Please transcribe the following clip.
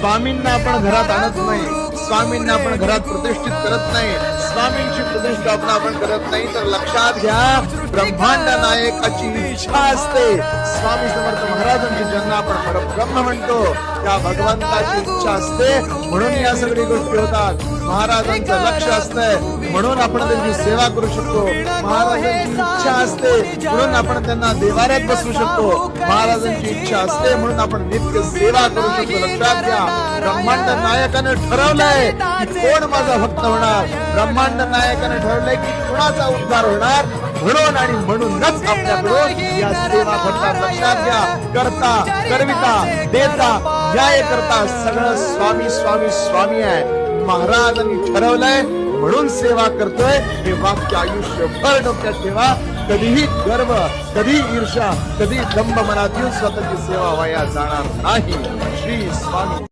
स्वामींना आपण घरात आणत नाही, स्वामींना आपण घरात प्रतिष्ठित करत नाही, स्वामींची प्रतिष्ठापना आपण करत नाही, तर लक्षात घ्या ब्रह्मांड नायकाची इच्छा असते. स्वामी समर्थ महाराजांची ज्यांना आपण परब्रह्म म्हणतो त्या भगवंताची इच्छा असते, म्हणून या सगळी गोष्टी होतात. महाराजांचं लक्ष असतंय म्हणून आपण त्यांची सेवा करू शकतो. महाराजांची इच्छा असते म्हणून आपण त्यांना देवाऱ्यात बसवू शकतो. महाराजांची इच्छा असते म्हणून आपण नित्य सेवा करू शकतो. लक्षात घ्या ब्रह्मांड नायकाने ठरवलंय की कोण माझा भक्त होणार. ब्रह्मांड नायकाने ठरवलंय की कुणाचा उद्धार होणार, म्हणून आणि म्हणूनच आपल्याकडून या सेवा घडतात. लक्षात घ्या करता करविता देता न्याय करता सगळं स्वामी स्वामी स्वामी आहे. महाराजांनी ठरवलंय म्हणून सेवा करतोय हे वाक्य आयुष्यभर डोक्यात ठेवा. कधीही गर्व, कधी ईर्षा, कधी दंभ मनात येऊन स्वतःची सेवा वाया जाणार नाही. श्री स्वामी.